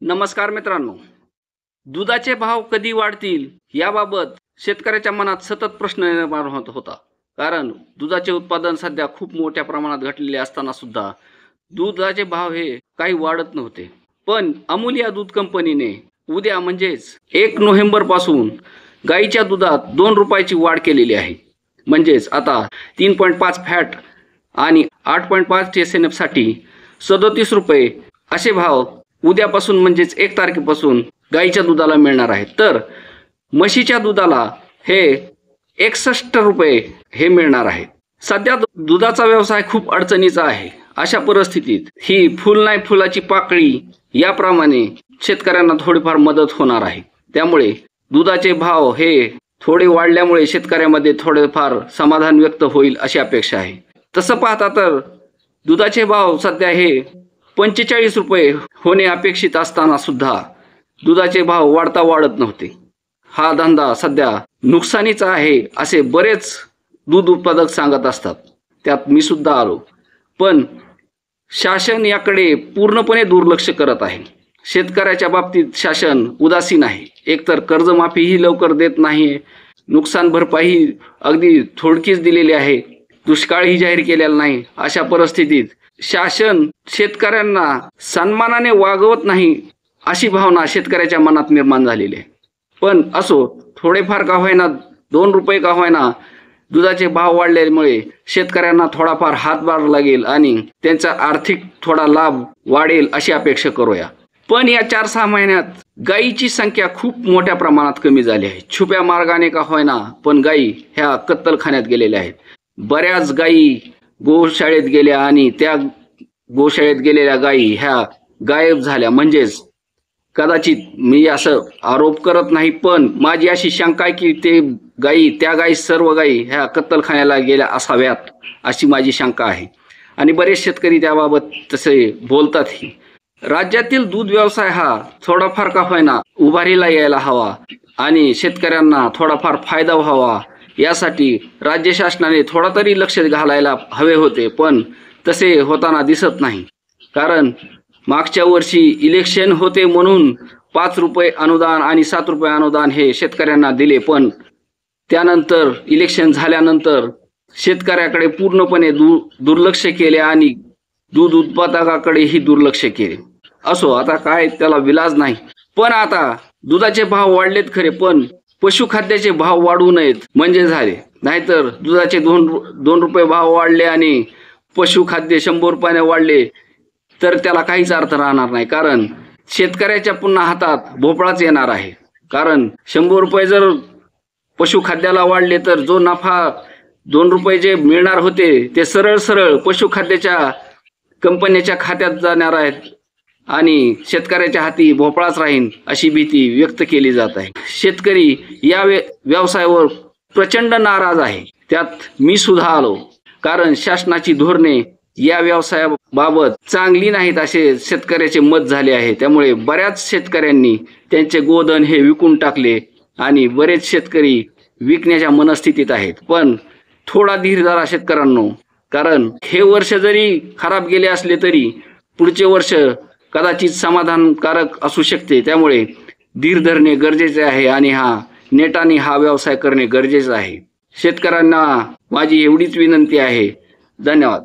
नमस्कार मित्रांनो, दुधाचे भाव कधी वाढतील याबाबत शेतकऱ्याच्या मनात सतत प्रश्न निर्माण होत होता. कारण दुधाचे उत्पादन सध्या खूप मोठ्या प्रमाणात घटलेले असताना सुद्धा दुधाचे भाव हे काही वाढत नव्हते. पण अमूल या दूध कंपनीने उद्या म्हणजेच 1 नोव्हेंबर पासून गाईच्या दुधात 2 रुपयाची वाढ केलेली आहे. म्हणजेच आता 3.5 फॅट आणि 8.5 TSNF साठी 37 रुपये असे भाव उद्यापासून म्हणजेच 1 तारखेपासून गाईच्या दुधाला मिळणार आहे. तर म्हशीच्या दुधाला हे 61 रुपये हे मिळणार आहे. सध्या दुधाचा व्यवसाय खूप अडचणीचा आहे. अशा परिस्थितीत ही फुल नाही फुलाची पाकळी याप्रमाणे शेतकऱ्यांना थोडीफार मदत होणार आहे. त्यामुळे दुधाचे भाव हे थोडे वाढल्यामुळे शेतकऱ्यामध्ये थोडेफार समाधान व्यक्त होईल अशी अपेक्षा आहे. तसं पाहता तर दुधाचे भाव सध्या हे 45 रुपये होणे अपेक्षित असताना सुद्धा दुधाचे भाव वाढत नव्हते. हा धंदा सध्या नुकसानीचा आहे असे बरेच दूध उत्पादक सांगत असतात. त्यात मी सुद्धा आलो. पण शासन याकडे पूर्णपणे दुर्लक्ष करत आहे. शेतकऱ्याच्या बाबतीत शासन उदासीन आहे. एकतर कर्जमाफीही लवकर देत नाही, नुकसान भरपाई अगदी थोडकीच दिलेली आहे, दुष्काळही जाहीर केलेला नाही. अशा परिस्थितीत शासन शेतकऱ्यांना सन्मानाने वागवत नाही अशी भावना शेतकऱ्याच्या मनात निर्माण झालेली आहे. पण असो, थोडेफार का होईना 2 रुपये का होईना दुधाचे भाव वाढल्यामुळे शेतकऱ्यांना थोडाफार हातभार लागेल आणि त्यांचा आर्थिक थोडा लाभ वाढेल अशी अपेक्षा करूया. पण या 4-6 महिन्यात गायीची संख्या खूप मोठ्या प्रमाणात कमी झाली आहे. छुप्या मार्गाने का होईना पण गायी ह्या कत्तलखान्यात गेलेल्या आहेत. बऱ्याच गायी गोशाळेत गेल्या आणि त्या गोशाळेत गेलेल्या गायी ह्या गायब झाल्या. म्हणजेच कदाचित मी असं आरोप करत नाही, पण माझी अशी शंका आहे की त्या गायी सर्व गायी ह्या कत्तलखान्याला गेल्या असाव्यात अशी माझी शंका आहे. आणि बरेच शेतकरी त्याबाबत तसे बोलतातही. राज्यातील दूध व्यवसाय हा थोडाफार का होईना उभारीला यायला हवा आणि शेतकऱ्यांना थोडाफार फायदा व्हावा यासाठी राज्य शासनाने थोडा तरी लक्ष घालायला हवे होते. पण तसे होताना दिसत नाही. कारण मागच्या वर्षी इलेक्शन होते म्हणून 5 रुपये अनुदान आणि 7 रुपये अनुदान हे शेतकऱ्यांना दिले. पण त्यानंतर इलेक्शन झाल्यानंतर शेतकऱ्याकडे पूर्णपणे दुर्लक्ष केले आणि दूध उत्पादकाकडेही दुर्लक्ष केले. असो, आता काय त्याला विलाज नाही. पण आता दुधाचे भाव वाढलेत खरे, पण पशुखाद्याचे भाव वाढू नयेत म्हणजे झाले. नाहीतर दुधाचे 2 रुपये भाव वाढले आणि पशुखाद्य 100 रुपयाने वाढले तर त्याला काहीच अर्थ राहणार नाही. कारण शेतकऱ्याच्या पुन्हा हातात भोपळाच येणार आहे. कारण 100 रुपये जर पशुखाद्याला वाढले तर जो नफा 2 रुपये जे मिळणार होते ते सरळ पशुखाद्याच्या कंपन्याच्या खात्यात जाणार आहेत आणि शेतकऱ्याच्या हाती भोपळाच राहील अशी भीती व्यक्त केली जात आहे. शेतकरी या व्यवसायावर प्रचंड नाराज आहे. त्यात मी सुद्धा आलो. कारण शासनाची धोरणे या व्यवसायाबाबत चांगली नाहीत असे शेतकऱ्याचे मत झाले आहे. त्यामुळे बऱ्याच शेतकऱ्यांनी त्यांचे गोधन हे विकून टाकले आणि बरेच शेतकरी विकण्याच्या मनस्थितीत आहेत. पण थोडा धीर धरा शेतकऱ्यांनो. कारण हे वर्ष जरी खराब गेले असले तरी पुढचे वर्ष कदाचित समाधानकारक असू शकते. त्यामुळे धीर धरणे गरजेचे आहे आणि नेटाने हा व्यवसाय करणे गरजेचे आहे. शेतकऱ्यांना माझी एवढीच विनंती आहे. धन्यवाद.